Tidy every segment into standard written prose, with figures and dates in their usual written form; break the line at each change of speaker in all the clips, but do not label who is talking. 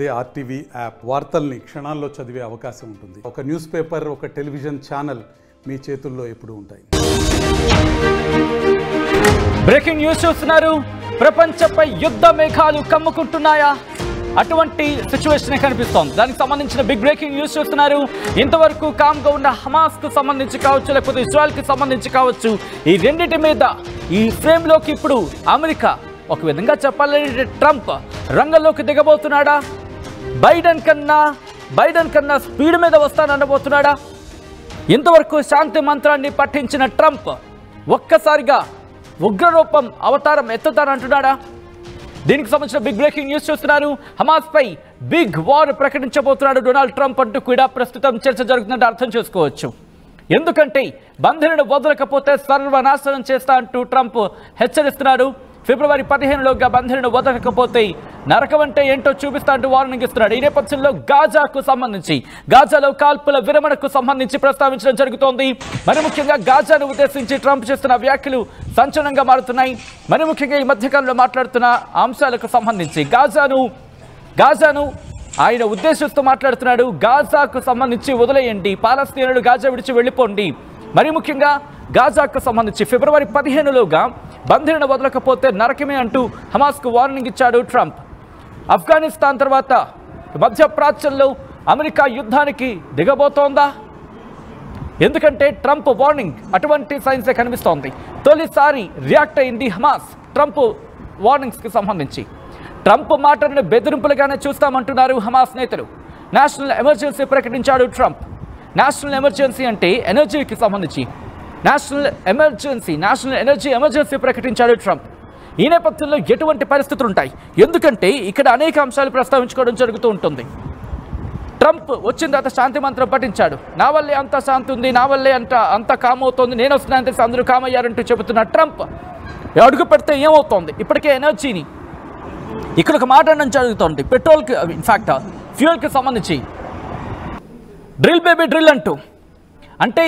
అదే RTV app వార్తల్ని క్షణాల్లో చదివే అవకాశం ఉంటుంది. ఒక న్యూస్ పేపర్, ఒక టెలివిజన్ ఛానల్ మీ చేతుల్లో ఎప్పుడూ ఉంటాయి.
బ్రేకింగ్ న్యూస్ చూస్తున్నారు. ప్రపంచపై యుద్ధ మేఘాలు కమ్ముకుంటున్నాయా? అటువంటి సిచ్యువేషన్ కనిపిస్తోంది. దానికి సంబంధించిన బిగ్ బ్రేకింగ్ న్యూస్ చూస్తున్నారు. ఇంతవరకు కామ్గా ఉన్న హమాస్ కు సంబంధించి కావచ్చు, లేకపోతే ఇజ్రాయెల్ కి సంబంధించి కావచ్చు, ఈ రెండింటి మీద ఈ ఫ్రేమ్ లోకి ఇప్పుడు అమెరికా, ఒక విధంగా చెప్పాలంటే ట్రంప్ రంగంలోకి దిగబోతున్నాడా? బైడెన్ కన్నా స్పీడ్ మీద వస్తాననబోతున్నాడా? ఇంతవరకు శాంతి మంత్రాన్ని పఠించిన ట్రంప్ ఒక్కసారిగా ఉగ్రరూపం అవతారం ఎత్తుతానంటున్నాడా? దీనికి సంబంధించిన బిగ్ బ్రేకింగ్ న్యూస్ చూస్తున్నారు. హమాస్ పై బిగ్ వార్ ప్రకటించబోతున్నాడు డొనాల్డ్ ట్రంప్ అంటూ కూడా ప్రస్తుతం చర్చ జరుగుతుందంటే అర్థం చేసుకోవచ్చు. ఎందుకంటే బంధువులను వదలకపోతే సర్వనాశనం చేస్తా అంటూ ట్రంప్ హెచ్చరిస్తున్నాడు. ఫిబ్రవరి 15లోగా బంధువులను వదలకపోతే నరకం అంటే ఏంటో చూపిస్తా అంటూ వార్నింగ్ ఇస్తున్నాడు. ఈ నేపథ్యంలో గాజాలో కాల్పుల విరమణకు సంబంధించి ప్రస్తావించడం జరుగుతోంది. మరి ముఖ్యంగా గాజాను ఉద్దేశించి ట్రంప్ చేస్తున్న వ్యాఖ్యలు సంచలనంగా మారుతున్నాయి. మరి ముఖ్యంగా ఈ మధ్యకాలంలో మాట్లాడుతున్న అంశాలకు సంబంధించి గాజాను ఆయన ఉద్దేశిస్తూ మాట్లాడుతున్నాడు. గాజాకు సంబంధించి వదిలేయండి, పాలస్తీనులు గాజా విడిచి వెళ్ళిపోండి. మరి ముఖ్యంగా గాజాకు సంబంధించి ఫిబ్రవరి 15లోగా బందీలను వదలకపోతే నరకమే అంటూ హమాస్కు వార్నింగ్ ఇచ్చాడు ట్రంప్. ఆఫ్ఘనిస్తాన్ తర్వాత మధ్యప్రాచ్యంలో అమెరికా యుద్ధానికి దిగబోతోందా? ఎందుకంటే ట్రంప్ వార్నింగ్ అటువంటి సైన్సే కనిపిస్తోంది. తొలిసారి రియాక్ట్ అయింది హమాస్ ట్రంప్ వార్నింగ్స్కి సంబంధించి. ట్రంప్ మాటలను బెదిరింపులుగానే చూస్తామంటున్నారు హమాస్ నేతలు. నేషనల్ ఎమర్జెన్సీ ప్రకటించాడు ట్రంప్. నేషనల్ ఎమర్జెన్సీ అంటే ఎనర్జీకి సంబంధించి నేషనల్ ఎనర్జీ ఎమర్జెన్సీ ప్రకటించాడు ట్రంప్. ఈ నేపథ్యంలో ఎటువంటి పరిస్థితులు ఉంటాయి? ఎందుకంటే ఇక్కడ అనేక అంశాలు ప్రస్తావించుకోవడం జరుగుతూ ఉంటుంది. ట్రంప్ వచ్చిన తర్వాత శాంతి మంత్రం పఠించాడు. నా వల్లే అంత శాంతి ఉంది, నా వల్లే అంత కామ్ అవుతోంది, నేను వస్తున్నాను తెలిసి అందరూ కామ్ అయ్యారంటూ చెబుతున్న ట్రంప్ అడుగు పెడితే ఏమవుతోంది? ఇప్పటికే ఎనర్జీని ఇక్కడ ఒక మాట అనడం జరుగుతోంది. పెట్రోల్కి, ఇన్ఫాక్ట్ ఫ్యూయల్కి సంబంధించి డ్రిల్ బేబీ డ్రిల్ అంటూ, అంటే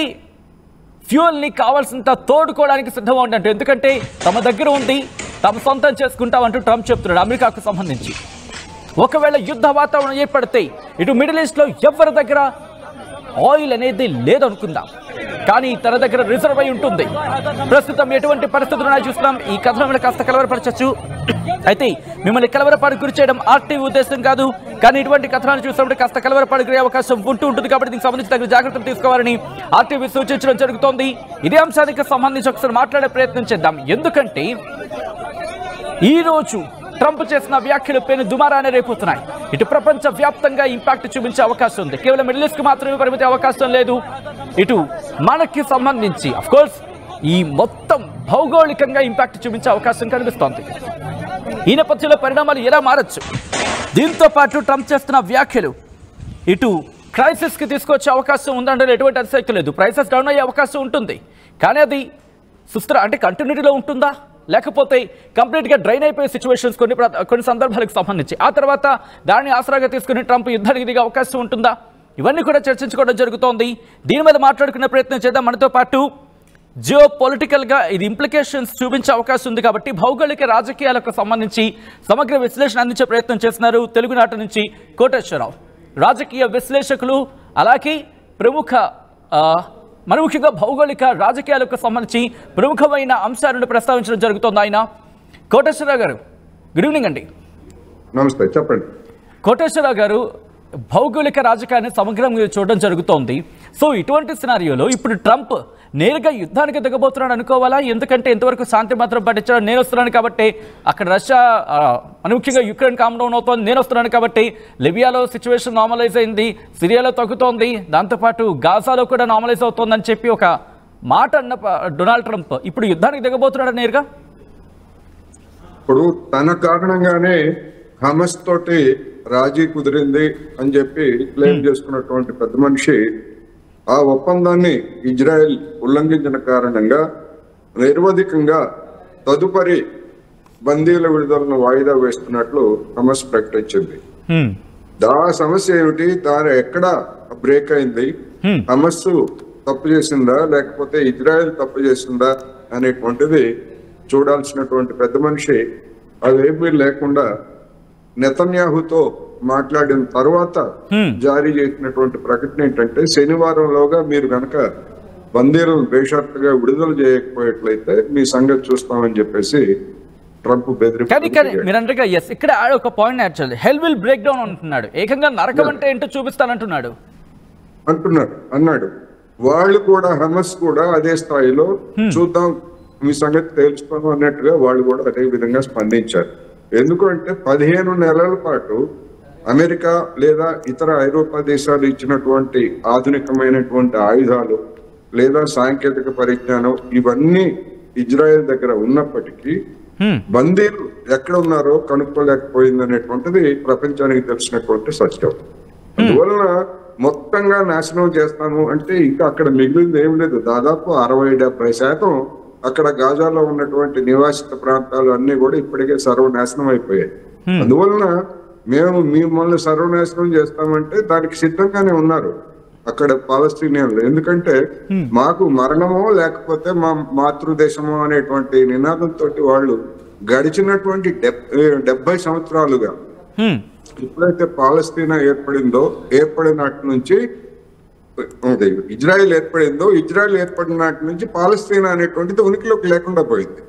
ఫ్యూయల్ని కావాల్సినంత తోడుకోవడానికి సిద్ధంగా ఉండంటే, ఎందుకంటే తమ దగ్గర ఉంది, తమ సొంతం చేసుకుంటామంటూ ట్రంప్ చెప్తున్నాడు అమెరికాకు సంబంధించి. ఒకవేళ యుద్ధ వాతావరణం ఏర్పడితే ఇటు మిడిల్ ఈస్ట్లో ఎవరి దగ్గర ఆయిల్ అనేది లేదనుకుందాం, కానీ తన దగ్గర రిజర్వ్ అయి ఉంటుంది. ప్రస్తుతం ఎటువంటి పరిస్థితులు ఉన్నాయో చూస్తున్నాం. ఈ కథనం మీద కాస్త కలవరపరచచ్చు. అయితే మిమ్మల్ని కలవరపాటు గురి చేయడం ఆర్టీవీ ఉద్దేశం కాదు, కానీ ఇటువంటి కథనాలు చూసినప్పుడు కాస్త కలవరపాటు గురే అవకాశం ఉంటుంది. కాబట్టి దీనికి సంబంధించి తగిన జాగ్రత్తలు తీసుకోవాలని ఆర్టీవీ సూచించడం జరుగుతోంది. ఇదే అంశానికి సంబంధించి ఒకసారి మాట్లాడే ప్రయత్నం చేద్దాం. ఎందుకంటే ఈరోజు ట్రంప్ చేసిన వ్యాఖ్యలు పేరు దుమారానే రేపుతున్నాయి. ఇటు ప్రపంచ వ్యాప్తంగా ఇంపాక్ట్ చూపించే అవకాశం ఉంది. కేవలం మిడిల్ ఈస్ట్ కు మాత్రమే పరిమితి అవకాశం లేదు. ఇటు మనకి సంబంధించి అఫ్కోర్స్ ఈ మొత్తం భౌగోళికంగా ఇంపాక్ట్ చూపించే అవకాశం కనిపిస్తోంది. ఈ నేపథ్యంలో పరిణామాలు ఎలా మారచ్చు? దీంతో పాటు ట్రంప్ చేస్తున్న వ్యాఖ్యలు ఇటు క్రైసిస్కి తీసుకొచ్చే అవకాశం ఉందంటే ఎటువంటి అతిశక్తి లేదు. ప్రైసెస్ డౌన్ అయ్యే అవకాశం ఉంటుంది, కానీ అది అంటే కంటిన్యూటీలో ఉంటుందా, లేకపోతే కంప్లీట్గా డ్రైన్ అయిపోయే సిచ్యువేషన్స్ కొన్ని సందర్భాలకు సంబంధించి ఆ తర్వాత దాన్ని ఆసరాగా తీసుకుని ట్రంప్ యుద్ధానికి దిగే అవకాశం ఉంటుందా? ఇవన్నీ కూడా చర్చించుకోవడం జరుగుతోంది. దీని మీద మాట్లాడుకునే ప్రయత్నం చేద్దాం. మనతో పాటు జియో పొలిటికల్గా ఇది ఇంప్లికేషన్స్ చూపించే అవకాశం ఉంది కాబట్టి భౌగోళిక రాజకీయాలకు సంబంధించి సమగ్ర విశ్లేషణ అందించే ప్రయత్నం చేస్తున్నారు తెలుగునాట నుంచి కోటేశ్వరరావు. రాజకీయ విశ్లేషకులు, అలాగే మరి ముఖ్యంగా భౌగోళిక రాజకీయాలకు సంబంధించి ప్రముఖమైన అంశాలను ప్రస్తావించడం జరుగుతోంది ఆయన. కోటేశ్వరరావు గారు, గుడ్ ఈవినింగ్ అండి.
నమస్తే, చెప్పండి.
కోటేశ్వరరావు గారు, భౌగోళిక రాజకీయాన్ని సమగ్రంగా చూడడం జరుగుతోంది. సో ఇటువంటి సినారియోలో ఇప్పుడు ట్రంప్ నేరుగా యుద్ధానికి దిగబోతున్నాడు అనుకోవాలా? ఎందుకంటే ఇంతవరకు శాంతి మాత్రం పట్టించడం, నేను వస్తున్నాను కాబట్టి అక్కడ రష్యా అని ముఖ్యంగా యుక్రెయిన్ కామ్ డౌన్ అవుతోంది, నేను వస్తున్నాను కాబట్టి లిబియాలో సిచ్యువేషన్ నార్మలైజ్ అయింది, సిరియాలో తగ్గుతోంది, దాంతోపాటు గాజాలో కూడా నార్మలైజ్ అవుతోందని చెప్పి ఒక మాట అన్న డొనాల్డ్ ట్రంప్ ఇప్పుడు యుద్ధానికి దిగబోతున్నాడు నేరుగా.
ఇప్పుడు తన కారణంగానే హమస్ తోటి రాజీ కుదిరింది అని చెప్పి క్లెయిమ్ చేసుకున్నటువంటి పెద్ద మనిషి ఆ ఒప్పందాన్ని ఇజ్రాయెల్ ఉల్లంఘించిన కారణంగా నిరవధికంగా తదుపరి బందీల విడుదలను వాయిదా వేస్తున్నట్లు హమస్ ప్రకటించింది. దా సమస్య ఏమిటి? దాని ఎక్కడ బ్రేక్ అయింది? హమస్ తప్పు చేసిందా లేకపోతే ఇజ్రాయెల్ తప్పు చేసిందా అనేటువంటిది చూడాల్సినటువంటి పెద్ద మనిషి అవేమీ లేకుండా నెతన్యాహుతో మాట్లాడిన తర్వాత జారీ చేసినటువంటి ప్రకటన ఏంటంటే శనివారంలోగా మీరు గనక బందీలను బేషరతుగా విడుదల చేయకపోయేట్లయితే మీ సంగతి చూస్తామని చెప్పేసి ట్రంప్
మీరంటే ఇక్కడ ఒక పాయింట్ యాడ్ చేయాలి. హెల్ విల్ బ్రేక్ డౌన్ అంటున్నాడు. ఏకంగా నరకం అంటే ఏంటో చూపిస్తానంటున్నాడు
అన్నాడు. వాళ్ళు కూడా హమస్ కూడా అదే స్థాయిలో చూద్దాం మీ సంగతి తేల్చుకోను అన్నట్టుగా వాళ్ళు కూడా అదే విధంగా స్పందించారు. ఎందుకంటే 15 నెలల పాటు అమెరికా లేదా ఇతర ఐరోపా దేశాలు ఇచ్చినటువంటి ఆధునికమైనటువంటి ఆయుధాలు లేదా సాంకేతిక పరిజ్ఞానం ఇవన్నీ ఇజ్రాయెల్ దగ్గర ఉన్నప్పటికీ బందీలు ఎక్కడ ఉన్నారో కనుక్కోలేకపోయింది అనేటువంటిది ప్రపంచానికి తెలిసినటువంటి సత్యం. అందువలన మొత్తంగా నాశనం చేస్తాము అంటే ఇంకా అక్కడ మిగిలింది ఏం లేదు. దాదాపు 60-70% అక్కడ గాజాలో ఉన్నటువంటి నివాసిత ప్రాంతాలు అన్ని కూడా ఇప్పటికే సర్వనాశనం అయిపోయాయి. అందువలన మేము మిమ్మల్ని సర్వనాశనం చేస్తామంటే దానికి సిద్ధంగానే ఉన్నారు అక్కడ పాలస్తీనియన్లు. ఎందుకంటే మాకు మరణమో లేకపోతే మా మాతృదేశమో అనేటువంటి నినాదంతో వాళ్ళు గడిచినటువంటి 70 సంవత్సరాలుగా ఎప్పుడైతే పాలస్తీనా ఏర్పడినట్టు నుంచి ఇజ్రాయెల్ ఏర్పడిన నాటి నుంచి పాలస్తీనా అనేటువంటిది ఉనికిలోకి లేకుండా పోయింది.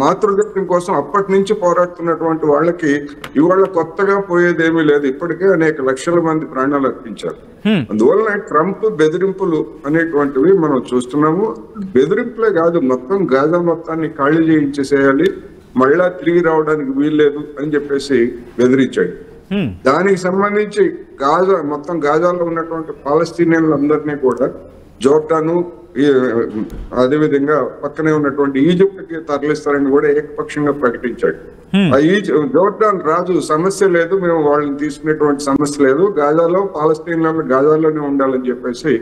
మాతృదేశం కోసం అప్పటి నుంచి పోరాడుతున్నటువంటి వాళ్ళకి ఇవాళ కొత్తగా పోయేదేమీ లేదు. ఇప్పటికే అనేక లక్షల మంది ప్రాణాలు అర్పించారు. అందువలన ట్రంప్ బెదిరింపులు అనేటువంటివి మనం చూస్తున్నాము. బెదిరింపులే కాదు, మొత్తం గాజా మొత్తాన్ని ఖాళీ చేయించేసేయాలి, మళ్ళా తిరిగి రావడానికి వీల్లేదు అని చెప్పేసి బెదిరించాడు. దానికి సంబంధించి మొత్తం గాజాలో ఉన్నటువంటి పాలస్తీనియన్లందరినీ కూడా జోర్డాను అదేవిధంగా పక్కనే ఉన్నటువంటి ఈజిప్ట్ కి తరలిస్తారని కూడా ఏకపక్షంగా ప్రకటించాడు. జోర్డాన్ రాజు సమస్య లేదు, మేము వాళ్ళని తీసుకునేటువంటి సమస్య లేదు, గాజాలో పాలస్తీనియన్లు గాజాలోనే ఉండాలని చెప్పేసి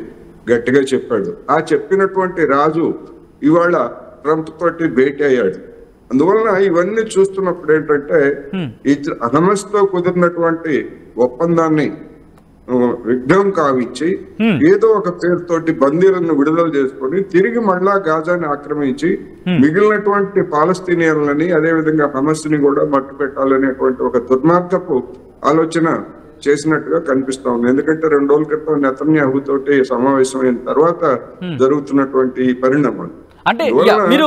గట్టిగా చెప్పాడు. ఆ చెప్పినటువంటి రాజు ఇవాళ ట్రంప్ తోటి భేటీ అయ్యాడు. అందువలన ఇవన్నీ చూస్తున్నప్పుడు ఏంటంటే హమస్ తో కుదిరినటువంటి ఒప్పందాన్ని విఘ్నం కావించి ఏదో ఒక పేరుతోటి బందీలను విడుదల చేసుకొని తిరిగి మళ్ళా గాజాని ఆక్రమించి మిగిలినటువంటి పాలస్తీనియన్లని అదే విధంగా హమస్ ని కూడా మట్టు పెట్టాలనేటువంటి ఒక దుర్మార్గపు ఆలోచన చేసినట్టుగా కనిపిస్తా ఉంది. ఎందుకంటే 2 రోజుల క్రితం నెతన్యాహు తోటి సమావేశమైన తర్వాత జరుగుతున్నటువంటి పరిణామాలు.
అంటే మీరు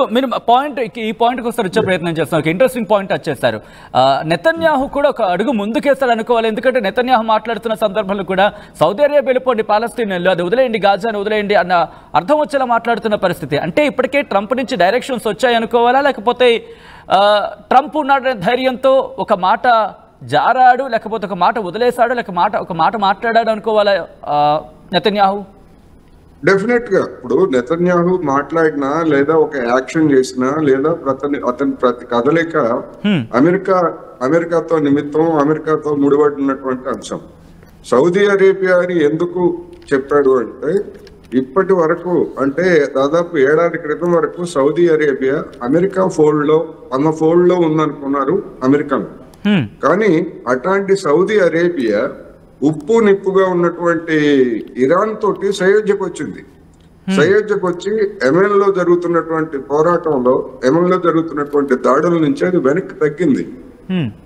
ఈ పాయింట్ ఒకసారి వచ్చే ప్రయత్నం చేస్తున్నారు. ఒక ఇంట్రెస్టింగ్ పాయింట్ వచ్చేస్తారు. నెతన్యాహు కూడా ఒక అడుగు ముందుకేస్తాడు అనుకోవాలి. ఎందుకంటే నెతన్యాహు మాట్లాడుతున్న సందర్భంలో కూడా సౌదీ అరేబియా వెళ్ళిపోండి, పాలస్తీనియన్లు అది వదిలేయండి, గాజాను వదిలేయండి అన్న అర్థం వచ్చేలా మాట్లాడుతున్న పరిస్థితి. అంటే ఇప్పటికే ట్రంప్ నుంచి డైరెక్షన్స్ వచ్చాయి అనుకోవాలా, లేకపోతే ట్రంప్ ఉన్న ధైర్యంతో ఒక మాట జారాడు, లేకపోతే ఒక మాట వదిలేశాడు, లేక ఒక మాట మాట్లాడాడు అనుకోవాలా నెతన్యాహు?
డెఫినెట్ గా ఇప్పుడు నెతన్యాహు మాట్లాడినా లేదా ఒక యాక్షన్ చేసినా లేదా అతని ప్రతి కదలిక అమెరికాతో నిమిత్తం, అమెరికాతో ముడిపడినటువంటి అంశం. సౌదీ అరేబియాని ఎందుకు చెప్పాడు అంటే ఇప్పటి వరకు అంటే దాదాపు 1 ఏడాది క్రితం వరకు సౌదీ అరేబియా అమెరికా తమ ఫోల్డ్ లో ఉందనుకున్నారు అమెరికన్. కానీ అట్లాంటి సౌదీ అరేబియా ఉప్పు నిప్పుగా ఉన్నటువంటి ఇరాన్ తోటి సయోధ్యకు వచ్చింది. సయోధ్యకు వచ్చి యెమెన్ లో జరుగుతున్నటువంటి పోరాటంలో, యెమెన్ లో జరుగుతున్నటువంటి దాడుల నుంచి అది వెనక్కి తగ్గింది.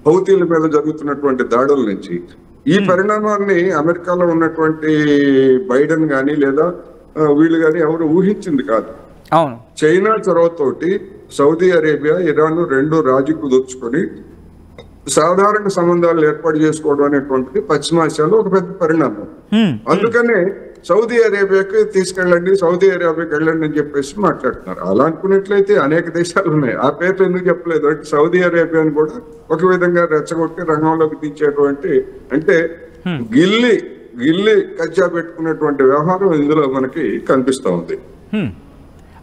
హౌతీల మీద జరుగుతున్నటువంటి దాడుల నుంచి. ఈ పరిణామాన్ని అమెరికాలో ఉన్నటువంటి బైడెన్ గాని లేదా వీళ్ళు గాని ఎవరు ఊహించింది కాదు. చైనా చొరవతోటి సౌదీ అరేబియా, ఇరాన్ 2 రాజీ కుదుర్చుకొని సాధారణ సంబంధాలు ఏర్పాటు చేసుకోవడం అనేటువంటిది పశ్చిమాసియాలో ఒక పెద్ద పరిణామం. అందుకనే సౌదీ అరేబియాకి సౌదీ అరేబియాకి వెళ్ళండి అని చెప్పేసి మాట్లాడుతున్నారు. అలా అనుకున్నట్లయితే అనేక దేశాలు ఉన్నాయి. ఆ పేర్లు ఎందుకు చెప్పలేదు అంటే సౌదీ అరేబియాని కూడా ఒక విధంగా రెచ్చగొట్టి రంగంలోకి దించేటువంటి అంటే గిల్లి కజ్జా పెట్టుకున్నటువంటి వ్యవహారం ఇందులో మనకి కనిపిస్తా ఉంది.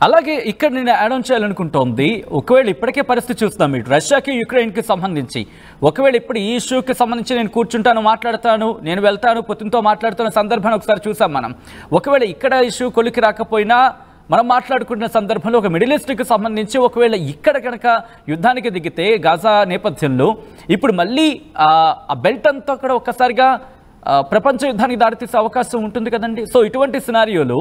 అలాగే ఇక్కడ నేను యాడ్ ఆన్ చేయాలనుకుంటోంది, ఒకవేళ ఇప్పటికే పరిస్థితి చూస్తాం మీరు రష్యాకి యుక్రెయిన్కి సంబంధించి, ఒకవేళ ఇప్పుడు ఈ ఇష్యూకి సంబంధించి నేను కూర్చుంటాను, మాట్లాడతాను, నేను వెళ్తాను, పుతిన్తో మాట్లాడుతున్న సందర్భాన్ని ఒకసారి చూసాం మనం. ఒకవేళ ఇక్కడ ఇష్యూ కొలికి రాకపోయినా మనం మాట్లాడుకుంటున్న సందర్భంలో ఒక మిడిల్ ఈస్ట్కి సంబంధించి ఒకవేళ ఇక్కడ కనుక యుద్ధానికి దిగితే గాజా నేపథ్యంలో ఇప్పుడు మళ్ళీ ఆ బెల్ట్ అంతా కూడా ఒక్కసారిగా ప్రపంచ యుద్ధానికి దారితీసే అవకాశం ఉంటుంది కదండి. సో ఇటువంటి సినారియోలో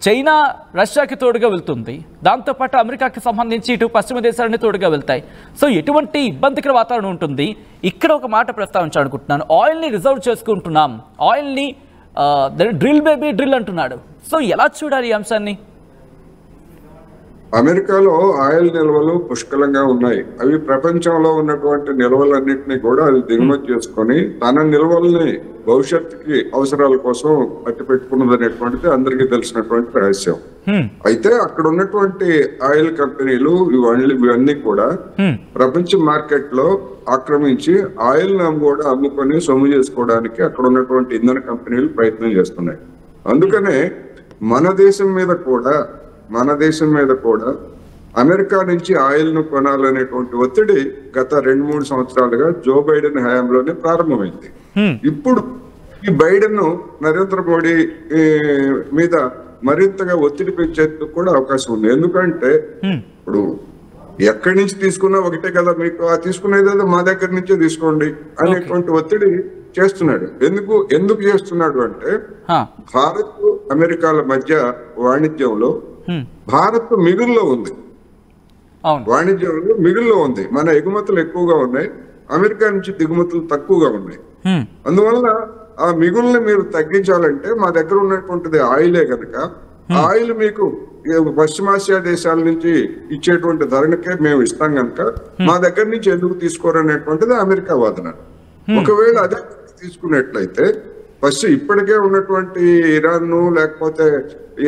చైనా రష్యాకి తోడుగా వెళ్తుంది, దాంతోపాటు అమెరికాకి సంబంధించి ఇటు పశ్చిమ దేశాలని తోడుగా వెళ్తాయి. సో ఎటువంటి ఇబ్బందికర వాతావరణం ఉంటుంది. ఇక్కడ ఒక మాట ప్రస్తావించాలనుకుంటున్నాను. ఆయిల్ని రిజర్వ్ చేసుకుంటున్నాం, ఆయిల్ని డ్రిల్ బేబీ డ్రిల్ అంటున్నాడు. సో ఎలా చూడాలి ఈ అంశాన్ని?
అమెరికాలో ఆయిల్ నిల్వలు పుష్కలంగా ఉన్నాయి. అవి ప్రపంచంలో ఉన్నటువంటి నిల్వలన్నింటినీ కూడా అది దిగుమతి చేసుకొని తన నిల్వల్ని భవిష్యత్తుకి అవసరాల కోసం పట్టి పెట్టుకున్నది అనేటువంటిది అందరికీ తెలిసినటువంటి రహస్యం. అయితే అక్కడ ఉన్నటువంటి ఆయిల్ కంపెనీలు ఇవన్నీ కూడా ప్రపంచ మార్కెట్ లో ఆక్రమించి ఆయిల్ కూడా అమ్ముకొని సొమ్ము చేసుకోవడానికి అక్కడ ఉన్నటువంటి ఇంధన కంపెనీలు ప్రయత్నం చేస్తున్నాయి. అందుకనే మన దేశం మీద కూడా అమెరికా నుంచి ఆయిల్ ను కొనాలనేటువంటి ఒత్తిడి గత 2-3 సంవత్సరాలుగా జో బైడెన్ హయాంలోనే ప్రారంభమైంది. ఇప్పుడు ఈ బైడెన్ నరేంద్ర మోడీ మీద మరింతగా ఒత్తిడి పెంచేందుకు కూడా అవకాశం ఉంది. ఎందుకంటే ఇప్పుడు ఎక్కడి నుంచి తీసుకున్నా ఒకటే కదా, మీకు ఆ తీసుకునేది మా దగ్గర నుంచే తీసుకోండి అనేటువంటి ఒత్తిడి చేస్తున్నాడు. ఎందుకు చేస్తున్నాడు అంటే భారత్ అమెరికాల మధ్య వాణిజ్యంలో భారత్ మిగుల్లో ఉంది. వాణిజ్యంలో మిగుల్లో ఉంది. మన ఎగుమతులు ఎక్కువగా ఉన్నాయి, అమెరికా నుంచి దిగుమతులు తక్కువగా ఉన్నాయి. అందువల్ల ఆ మిగుల్ని మీరు తగ్గించాలంటే మా దగ్గర ఉన్నటువంటిది ఆయిలే కనుక ఆయిల్ మీకు పశ్చిమాసియా దేశాల నుంచి ఇచ్చేటువంటి ధరలకే మేము ఇస్తాం కనుక మా దగ్గర నుంచి ఎందుకు తీసుకోరనేటువంటిది అమెరికా వాదన. ఒకవేళ అదే తీసుకున్నట్లయితే ఇప్పటికే ఉన్నటువంటి ఇరాన్ లేకపోతే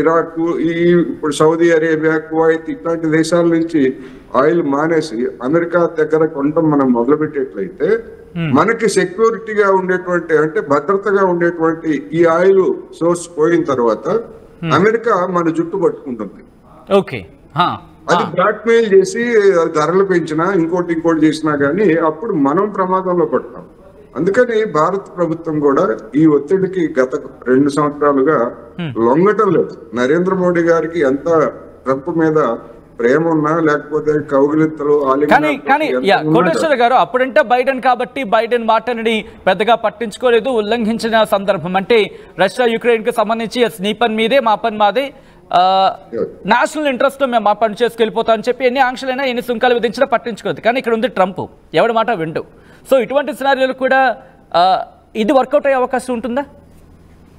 ఇరాక్, ఇప్పుడు సౌదీ అరేబియా, కువైట్ ఇట్లాంటి దేశాల నుంచి ఆయిల్ మానేసి అమెరికా దగ్గర కొనడం మనం మొదలుపెట్టేట్లయితే మనకి సెక్యూరిటీగా ఉండేటువంటి అంటే భద్రతగా ఉండేటువంటి ఈ ఆయిల్ సోర్స్ పోయిన తర్వాత అమెరికా మన జుట్టు పట్టుకుంటుంది. అది బ్లాక్ మెయిల్ చేసి ధరలు పెంచినా ఇంకోటి చేసినా గానీ అప్పుడు మనం ప్రమాదంలో పడతాం. అందుకని భారత ప్రభుత్వం కూడా ఈ ఒత్తిడికి గత 2 సంవత్సరాలుగా లొంగటం లేదు. నరేంద్ర మోడీ గారికి ఎంత ట్రంప్ మీద ప్రేమ ఉన్నా లేకపోతే కౌగిలింతలు
కోటేశ్వర గారు అప్పుడంటే బైడెన్ కాబట్టి బైడెన్ మాటని పెద్దగా పట్టించుకోలేదు. ఉల్లంఘించిన సందర్భం అంటే రష్యా యుక్రెయిన్ కి సంబంధించి నీ పని మీదే మా పని మాదే, నేషనల్ ఇంట్రెస్ట్ లో మేము మా పని చేసుకెళ్ళిపోతాం అని చెప్పి ఎన్ని ఆంక్షలైనా ఎన్ని సుంకాలు విధించినా పట్టించుకోలేదు. కానీ ఇక్కడ ఉంది ట్రంప్, ఎవడి మాట విండు. సో ఇటువంటి సినారియోలు కూడా ఇది వర్కౌట్ అయ్యే అవకాశం ఉంటుందా?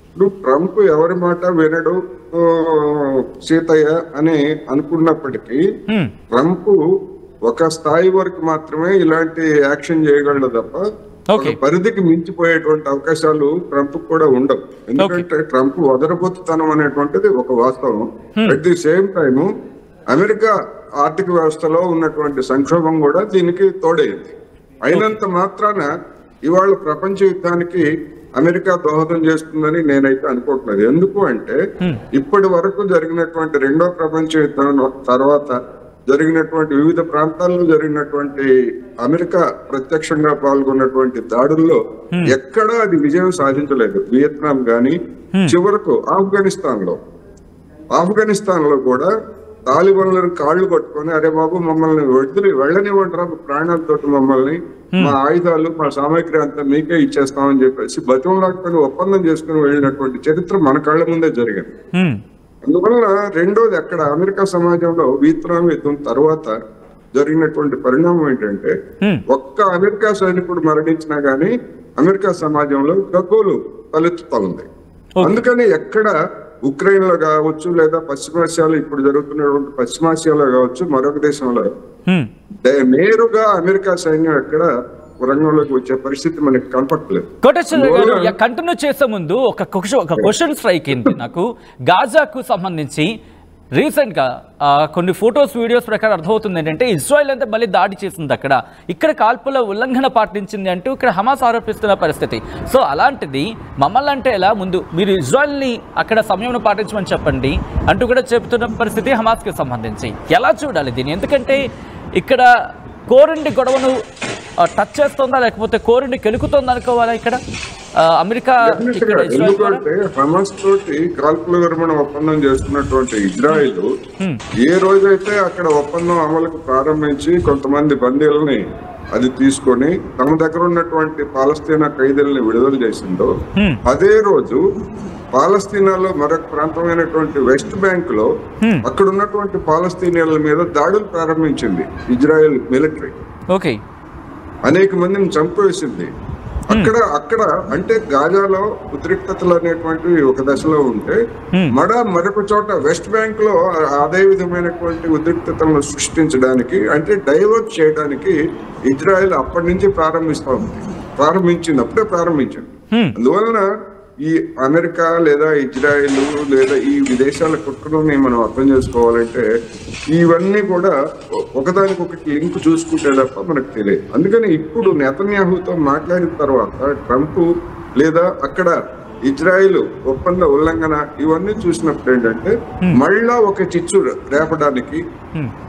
ఇప్పుడు ట్రంప్ ఎవరి మాట వినడు సీతయ్య అని అనుకున్నప్పటికీ ట్రంప్ ఒక స్థాయి వరకు మాత్రమే ఇలాంటి యాక్షన్ చేయగలడు తప్ప ఒక పరిధికి మించిపోయేటువంటి అవకాశాలు ట్రంప్ కూడా ఉండవు. ఎందుకంటే ట్రంప్ వదరబోతుతనం అనేటువంటిది ఒక వాస్తవం. At the same time America ఆర్థిక వ్యవస్థలో ఉన్నటువంటి సంక్షోభం కూడా దీనికి తోడైంది. అయినంత మాత్రాన ఇవాళ ప్రపంచ యుద్ధానికి అమెరికా దోహదం చేస్తుందని నేనైతే అనుకోవట్లేదు. ఎందుకు అంటే ఇప్పటి వరకు జరిగినటువంటి 2వ ప్రపంచ యుద్ధం తర్వాత జరిగినటువంటి వివిధ ప్రాంతాల్లో జరిగినటువంటి అమెరికా ప్రత్యక్షంగా పాల్గొన్నటువంటి దాడుల్లో ఎక్కడా అది విజయం సాధించలేదు. వియత్నాం గాని చివరకు ఆఫ్ఘనిస్తాన్ లో కూడా తాలిబాన్లను కాళ్ళు పట్టుకొని అరే బాబు మమ్మల్ని వెళ్ళనివ్వంటారా ప్రాణాలతో, మమ్మల్ని మా ఆయుధాలు మా సామాగ్రి అంతా మీకే ఇచ్చేస్తామని చెప్పేసి బతిమలాడుకొని ఒప్పందం చేసుకుని వెళ్ళినటువంటి చరిత్ర మన కళ్ళ ముందే జరిగింది. అందువల్ల రెండోది అక్కడ అమెరికా సమాజంలో వియత్నాం యుద్ధం తర్వాత జరిగినటువంటి పరిణామం ఏంటంటే ఒక్క అమెరికా సైనికుడు మరణించినా గానీ అమెరికా సమాజంలో గగ్గోలు తలెత్తుతా ఉంది. అందుకని ఎక్కడ ఉక్రెయిన్ లో కావచ్చు లేదా పశ్చిమాసియాలో ఇప్పుడు జరుగుతున్నటువంటి పశ్చిమాసియాలో కావచ్చు మరొక దేశంలో నేరుగా అమెరికా సైన్యం ఎక్కడ రంగంలోకి వచ్చే పరిస్థితి మనకి కనపడలేదు.
కంటిన్యూ చేసే ముందు ఒక క్వశ్చన్ స్ట్రైక్ అయింది నాకు. గాజాకు సంబంధించి రీసెంట్ గా కొన్ని ఫొటోస్ వీడియోస్ ప్రకారం అర్థమవుతుంది ఏంటంటే ఇజ్రాయెల్ అంతా మళ్ళీ దాడి చేసింది, ఇక్కడ కాల్పుల ఉల్లంఘన పాటించింది అంటూ ఇక్కడ హమాస్ ఆరోపిస్తున్న పరిస్థితి. సో అలాంటిది మమ్మల్ని అంటే ఎలా, ముందు మీరు ఇజ్రాయెల్ని అక్కడ సమయం పాటించమని చెప్పండి అంటూ కూడా చెబుతున్న పరిస్థితి హమాస్కి సంబంధించి. ఎలా చూడాలి దీన్ని? ఎందుకంటే ఇక్కడ కోరండి గొడవను టచ్ చేస్తుందా లేకపోతే కోరండి కెలుకుతుందా అనుకోవాలా ఇక్కడ అమెరికా?
ఎందుకంటే హమాస్ తోటి కాల్పుల విరమణ ఒప్పందం చేస్తున్నటువంటి ఇజ్రాయిల్ ఏ రోజైతే అక్కడ ఒప్పందం అమలుకు ప్రారంభించి కొంతమంది బందీలని అది తీసుకొని తమ దగ్గర ఉన్నటువంటి పాలస్తీనా ఖైదీలను విడుదల చేసిందో అదే రోజు పాలస్తీనాలో మరొక ప్రాంతమైనటువంటి వెస్ట్ బ్యాంక్ లో అక్కడ ఉన్నటువంటి పాలస్తీనియన్ల మీద దాడులు ప్రారంభించింది ఇజ్రాయెల్ మిలిటరీ. అనేక మందిని చంపేసింది. అక్కడ అంటే గాజాలో ఉద్రిక్తతలు అనేటువంటివి ఒక దశలో ఉంటే మరొక చోట వెస్ట్ బ్యాంక్ లో అదే విధమైనటువంటి ఉద్రిక్తతలను సృష్టించడానికి అంటే డైవర్ట్ చేయడానికి ఇజ్రాయెల్ అప్పటి నుంచి ప్రారంభించింది. అందువలన ఈ అమెరికా లేదా ఇజ్రాయెల్ లేదా ఈ విదేశాల కుట్రలని మనం అర్థం చేసుకోవాలంటే ఇవన్నీ కూడా ఒకదానికొకటి లింక్ చూసుకుంటే తప్ప మనకు తెలియదు. అందుకని ఇప్పుడు నెతన్యాహుతో మాట్లాడిన తర్వాత ట్రంప్ లేదా అక్కడ ఇజ్రాయెల్ ఒప్పంద ఉల్లంఘన ఇవన్నీ చూసినప్పుడు ఏంటంటే మళ్ళా ఒక చిచ్చు రేపడానికి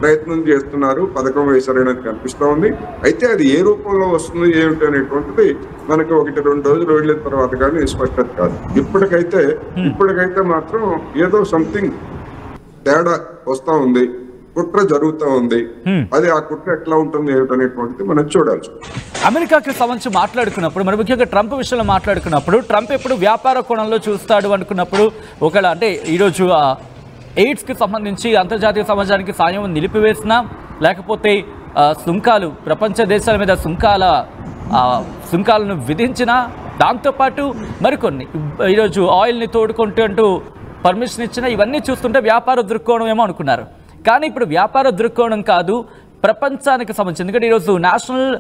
ప్రయత్నం చేస్తున్నారు, పథకం వేశారనేది కనిపిస్తా ఉంది. అయితే అది ఏ రూపంలో వస్తుంది ఏమిటి అనేటువంటిది మనకి 1-2 రోజులు వెళ్ళిన తర్వాత కానీ స్పష్టత కాదు. ఇప్పటికైతే మాత్రం ఏదో సంథింగ్ తేడా వస్తా ఉంది, కుట్ర జరుగుతూ ఉంది. అది ఆ కుట్ర ఎట్లా ఉంటుంది ఏమిటనేటువంటిది మనం చూడాల్సి.
అమెరికాకి సంబంధించి మాట్లాడుకున్నప్పుడు మరి ముఖ్యంగా ట్రంప్ విషయంలో మాట్లాడుకున్నప్పుడు ట్రంప్ ఎప్పుడు వ్యాపార కోణంలో చూస్తాడు అనుకున్నప్పుడు ఒకవేళ అంటే ఈరోజు ఎయిడ్స్కి సంబంధించి అంతర్జాతీయ సమాజానికి సాయం నిలిపివేసినా లేకపోతే సుంకాలు ప్రపంచ దేశాల మీద సుంకాలను విధించినా దాంతోపాటు మరికొన్ని ఈరోజు ఆయిల్ని తోడుకుంటూ పర్మిషన్ ఇచ్చిన ఇవన్నీ చూస్తుంటే వ్యాపార దృక్కోణం ఏమో అనుకున్నారు. కానీ ఇప్పుడు వ్యాపార దృక్కోణం కాదు, ప్రపంచానికి సంబంధించి. ఎందుకంటే ఈరోజు నేషనల్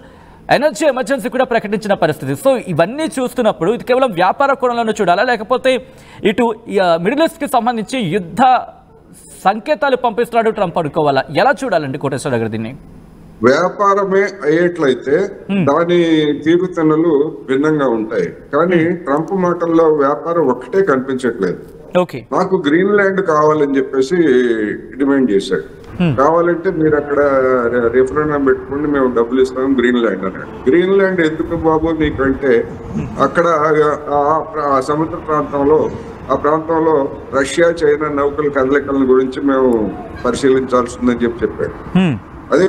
ఎనర్జీ ఎమర్జెన్సీ కూడా ప్రకటించిన పరిస్థితి. సో ఇవన్నీ చూస్తున్నప్పుడు ఇది కేవలం వ్యాపార కోణంలోనే చూడాలా లేకపోతే ఇటు మిడిల్ ఈస్ట్కి సంబంధించి యుద్ధ సంకేతాలు పంపిస్తున్నాడు ట్రంప్ అనుకోవాలా? ఎలా చూడాలండి కోటేశ్వర గారు దీన్ని?
వ్యాపారమే అయ్యేట్లయితే దాని తీరుతెన్నులు భిన్నంగా ఉంటాయి. కానీ ట్రంప్ మాటల్లో వ్యాపారం ఒక్కటే కనిపించట్లేదు. నాకు గ్రీన్లాండ్ కావాలని చెప్పేసి డిమాండ్ చేశాడు. కావాలంటే మీరు అక్కడ రిఫరెండం పెట్టుకుని మేము డబ్బులు ఇస్తాం గ్రీన్లాండ్ అన్నాడు. గ్రీన్లాండ్ ఎందుకు బాబు నీకంటే అక్కడ ఆ సముద్ర ప్రాంతంలో రష్యా చైనా నౌకల కదలికల గురించి మేము పరిశీలించాల్సిందని చెప్పాడు. అదే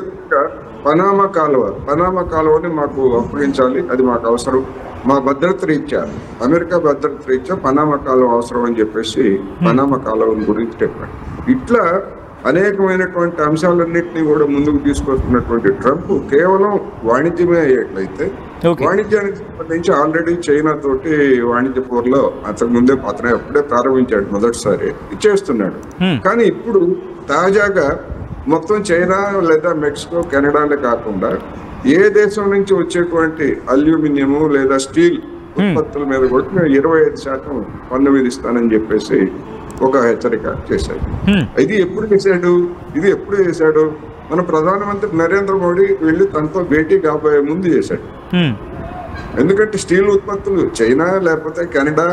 పనామా కాలువని మాకు అప్పగించాలి, అది మాకు అవసరం, మా భద్రత రీత్యా అమెరికా భద్రత రీత్యా పనామా కాలువ అవసరం అని చెప్పేసి పనామా కాలువ గురించి చెప్పాడు. ఇట్లా అనేకమైనటువంటి అంశాలన్నింటినీ కూడా ముందుకు తీసుకొస్తున్నటువంటి ట్రంప్ కేవలం వాణిజ్యమే అయ్యేట్లయితే వాణిజ్యానికి సంబంధించి ఆల్రెడీ చైనా తోటి వాణిజ్య పోర్లో అంతకుముందే అప్పుడే ప్రారంభించాడు, మొదటిసారి చేస్తున్నాడు. కానీ ఇప్పుడు తాజాగా మొత్తం చైనా లేదా మెక్సికో కెనడాలే కాకుండా ఏ దేశం నుంచి వచ్చేటువంటి అల్యూమినియం లేదా స్టీల్ ఉత్పత్తుల మీద కూడా 25% పన్ను విధిస్తానని చెప్పేసి ఒక హెచ్చరిక చేశాడు. ఇది ఎప్పుడు చేశాడు? మన ప్రధానమంత్రి నరేంద్ర మోడీ వెళ్ళి తనతో భేటీ కాబోయే ముందు చేశాడు. ఎందుకంటే స్టీల్ ఉత్పత్తులు చైనా లేకపోతే కెనడా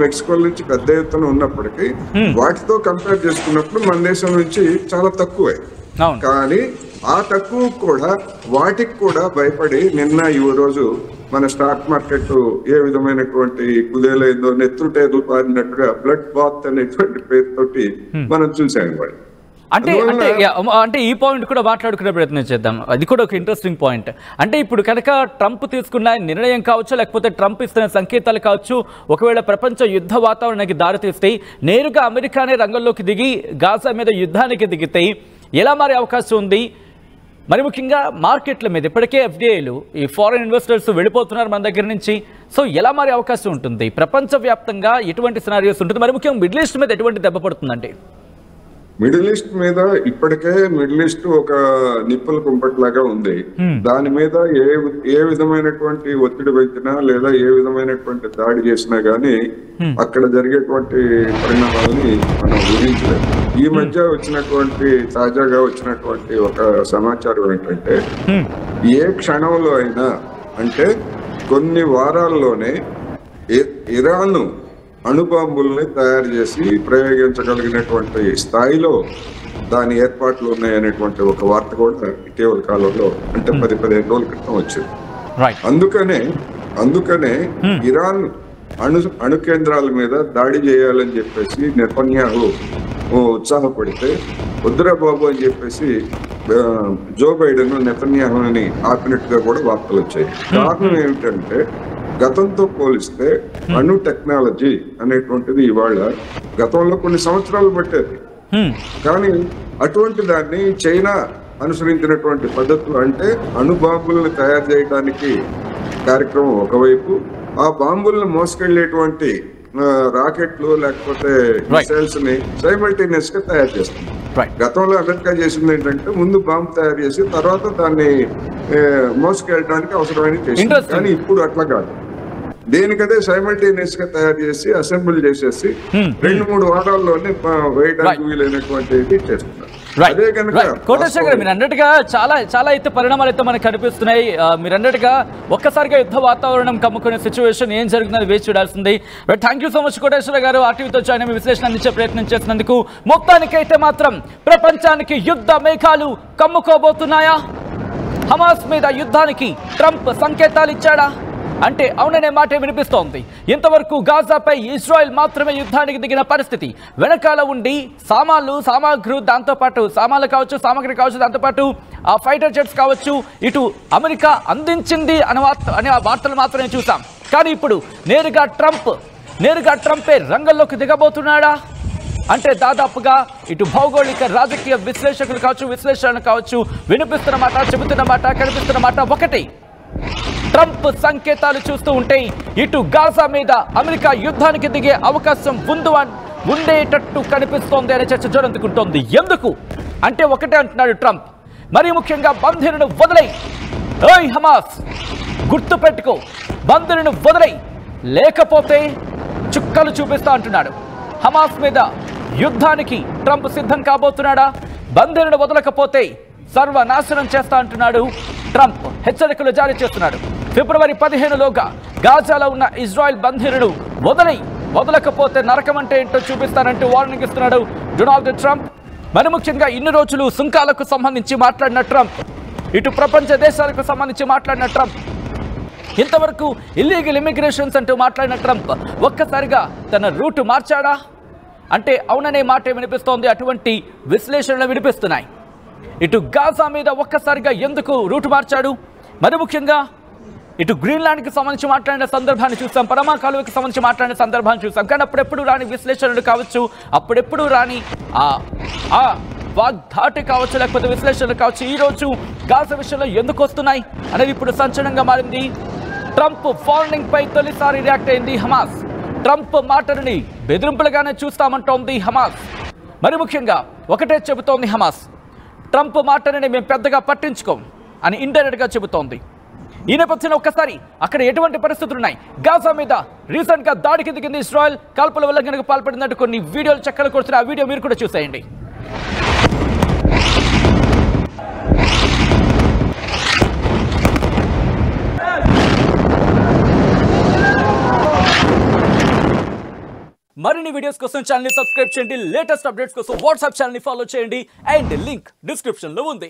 మెక్సికో నుంచి పెద్ద ఎత్తున ఉన్నప్పటికీ వాటితో కంపేర్ చేసుకున్నప్పుడు మన దేశం నుంచి చాలా తక్కువే. కానీ ఆ తక్కువ కూడా వాటికి కూడా భయపడి నిన్న ఈ రోజు మన స్టాక్ మార్కెట్ ఏ విధమైనటువంటి కుదేలైందో నెత్తుటేదు పారినట్టుగా బ్లడ్ బాత్ అనేటువంటి పేరుతోటి మనం చూసాం. వాడు
అంటే ఈ పాయింట్ కూడా మాట్లాడుకునే ప్రయత్నం చేద్దాం. అది కూడా ఒక ఇంట్రెస్టింగ్ పాయింట్. అంటే ఇప్పుడు కనుక ట్రంప్ తీసుకున్న నిర్ణయం కావచ్చు లేకపోతే ట్రంప్ ఇస్తున్న సంకేతాలు కావచ్చు ఒకవేళ ప్రపంచ యుద్ధ వాతావరణానికి దారితీస్తే నేరుగా అమెరికానే రంగంలోకి దిగి గాజా మీద యుద్ధానికి దిగితే ఎలా మారే అవకాశం ఉంది? మరి ముఖ్యంగా మార్కెట్ల మీద ఇప్పటికే ఎఫ్డిఐలు ఈ ఫారెన్ ఇన్వెస్టర్స్ వెళ్ళిపోతున్నారు మన దగ్గర నుంచి. సో ఎలా మారే అవకాశం ఉంటుంది? ప్రపంచవ్యాప్తంగా ఎటువంటి సినారియోస్ ఉంటుంది? మరి ముఖ్యంగా మిడిల్ ఈస్ట్ మీద ఎటువంటి దెబ్బ పడుతుందండి?
మిడిల్ ఈస్ట్ మీద ఇప్పటికే మిడిల్ ఈస్ట్ ఒక నిప్పుల కుంపట్లాగా ఉంది. దాని మీద ఏ విధమైనటువంటి ఒత్తిడి పెంచినా లేదా ఏ విధమైనటువంటి దాడి చేసినా గానీ అక్కడ జరిగేటువంటి పరిణామాలని మనం ఊహించలేము. ఈ మధ్య తాజాగా వచ్చినటువంటి ఒక సమాచారం ఏంటంటే ఏ క్షణంలో అయినా అంటే కొన్ని వారాల్లోనే ఇరాన్ అణుబాంబుల్ని తయారు చేసి ప్రయోగించగలిగినటువంటి స్థాయిలో దాని ఏర్పాట్లు ఉన్నాయనేటువంటి ఒక వార్త కూడా ఇటీవల కాలంలో అంటే 10-15 రోజుల క్రితం వచ్చింది. అందుకనే ఇరాన్ అణు కేంద్రాల మీద దాడి చేయాలని చెప్పేసి నెతన్యాహు ఉత్సాహపడితే వద్దురా బాబు అని చెప్పేసి జో బైడెన్ నెతన్యాహుని ఆపినట్టుగా కూడా వార్తలు వచ్చాయి. కారణం ఏమిటంటే గతంతో పోలిస్తే అణు టెక్నాలజీ అనేటువంటిది ఇవాళ గతంలో కొన్ని సంవత్సరాలు పట్టేది, కానీ అటువంటి దాన్ని చైనా అనుసరించినటువంటి పద్ధతులు అంటే అణు బాంబులను తయారు చేయడానికి కార్యక్రమం ఒకవైపు, ఆ బాంబులను మోసుకెళ్లేటువంటి రాకెట్లు లేకపోతే మిసైల్స్ ని సైమల్టేనియస్ గా తయారు చేస్తుంది. గతంలో అమెరికా చేసింది ఏంటంటే ముందు బాంబు తయారు చేసి తర్వాత దాన్ని మోసుకెళ్ళడానికి అవసరమైన చేసింది, కానీ ఇప్పుడు అట్లా కాదు. దేనికదే సైమల్టేనియస్ గా తయారు చేసి అసెంబ్లీ చేసేసి 2-3 వారాల్లోనే వేయడానికి వీలైనటువంటి చేస్తున్నారు.
కోటేశ్వర మీరు అన్నట్టుగా చాలా అయితే పరిణామాలు అయితే మనకు కనిపిస్తున్నాయి. మీరు అన్నట్టుగా ఒక్కసారిగా యుద్ధ వాతావరణం కమ్ముకునే సిచ్యువేషన్ ఏం జరుగుతుందని వేచి చూడాల్సింది. But thank you so much Koteswara garu, ఆర్టీవీతో జాయిన్ అయ్యి విశ్లేషణ అందించే ప్రయత్నం చేసినందుకు. మొత్తానికైతే మాత్రం ప్రపంచానికి యుద్ధ మేఘాలు కమ్ముకోబోతున్నాయా? హమాస్ మీద యుద్ధానికి ట్రంప్ సంకేతాలు ఇచ్చాడా అంటే అవుననే మాట వినిపిస్తోంది. ఇంతవరకు గాజాపై ఇజ్రాయెల్ మాత్రమే యుద్ధానికి దిగిన పరిస్థితి. వెనకాల ఉండి సామాగ్రి దాంతోపాటు సామాన్లు కావచ్చు, సామాగ్రి కావచ్చు, దాంతోపాటు ఆ ఫైటర్ జెట్స్ కావచ్చు, ఇటు అమెరికా అందించింది అనే వార్తలు మాత్రమే చూసాం. కానీ ఇప్పుడు నేరుగా ట్రంపే రంగంలోకి దిగబోతున్నాడా అంటే దాదాపుగా ఇటు భౌగోళిక రాజకీయ విశ్లేషకులు కావచ్చు వినిపిస్తున్న మాట, చెబుతున్న మాట, కనిపిస్తున్న మాట ఒకటి. ట్రంప్ సంకేతాలు చూస్తూ ఉంటే ఇటు గాజా మీద అమెరికా యుద్ధానికి దిగే అవకాశం ఉండేటట్టు కనిపిస్తోంది అనే చర్చ జోరందుకుంటోంది. ఎందుకు అంటే ఒకటే అంటున్నాడు ట్రంప్, మరీ ముఖ్యంగా బంధువులను వదిలై, ఓయ్ హమాస్ గుర్తు పెట్టుకో, బంధువులను వదిలై, లేకపోతే చుక్కలు చూపిస్తా అంటున్నాడు. హమాస్ మీద యుద్ధానికి ట్రంప్ సిద్ధం కాబోతున్నాడా? బంధువులను వదలకపోతే సర్వనాశనం చేస్తా అంటున్నాడు ట్రంప్. హెచ్చరికలు జారీ చేస్తున్నాడు. ఫిబ్రవరి 15లోగా గాజాలో ఉన్న ఇజ్రాయెల్ బంధీలను వదలకపోతే నరకం అంటే ఏంటో చూపిస్తానంటూ వార్నింగ్ ఇస్తున్నాడు డొనాల్డ్ ట్రంప్. మరి ముఖ్యంగా ఇన్ని రోజులు సుంకాలకు సంబంధించి మాట్లాడిన ట్రంప్, ఇటు ప్రపంచ దేశాలకు సంబంధించి మాట్లాడిన ట్రంప్, ఇంతవరకు ఇల్లీగల్ ఇమిగ్రేషన్స్ అంటూ మాట్లాడిన ట్రంప్ ఒక్కసారిగా తన రూటు మార్చాడా అంటే అవుననే మాట వినిపిస్తోంది. అటువంటి విశ్లేషణలు వినిపిస్తున్నాయి. ఇటు గాజా మీద ఒక్కసారిగా ఎందుకు రూటు మార్చాడు? మరి ముఖ్యంగా ఇటు గ్రీన్లాండ్కి సంబంధించి మాట్లాడిన సందర్భాన్ని చూసాం, పరమా కాలువకి సంబంధించి మాట్లాడిన సందర్భాన్ని చూసాం. కానీ అప్పుడెప్పుడు రాని విశ్లేషణలు కావచ్చు, అప్పుడెప్పుడు రాని ఆ వాగ్ధాటి కావచ్చు, లేకపోతే విశ్లేషణలు కావచ్చు, ఈరోజు గాజా విషయంలో ఎందుకు వస్తున్నాయి అనేది ఇప్పుడు సంచలనంగా మారింది. ట్రంప్ వార్నింగ్ పై తొలిసారి రియాక్ట్ అయింది హమాస్. ట్రంప్ మాటలని బెదిరింపులుగానే చూస్తామంటోంది హమాస్. మరి ముఖ్యంగా ఒకటే చెబుతోంది హమాస్, ట్రంప్ మాటని మేము పెద్దగా పట్టించుకోం అని ఇండైరెక్ట్గా చెబుతోంది. ఈ నేపథ్యంలో ఒక్కసారి అక్కడ ఎటువంటి పరిస్థితులు ఉన్నాయి? గాజా మీద రీసెంట్గా దాడికి దిగింది ఇజ్రాయెల్, కాల్పుల వల్ల కనుక పాల్పడిందంటూ కొన్ని వీడియోలు చక్కలు కొడుతున్న ఆ వీడియో మీరు కూడా చూసేయండి. మరిన్ని వీడియోస్ కోసం ఛానల్ ని సబ్స్క్రైబ్ చేయండి. లేటెస్ట్ అప్డేట్స్ కోసం వాట్సాప్ ఛానల్ ని ఫాలో చేయండి. అండ్ లింక్ డిస్క్రిప్షన్ లో ఉంది.